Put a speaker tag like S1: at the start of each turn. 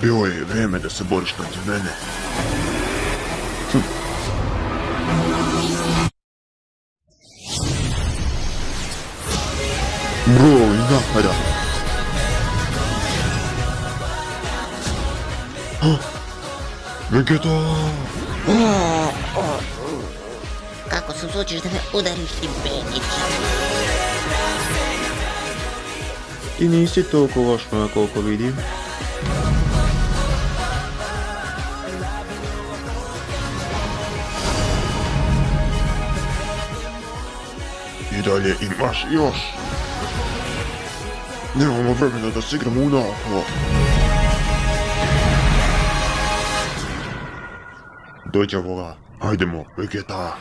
S1: Bilo je vrijeme da se boriš protiv mene. Broj napada. Vegeta!
S2: Kako se usuđeš da me udariš, ti Benjić?
S3: Ti nisi toliko loš moja koliko vidim.
S1: I dalje imaš još. Nemamo vremena da se igramo unako. Do đavola, hajdemo, Vegeta.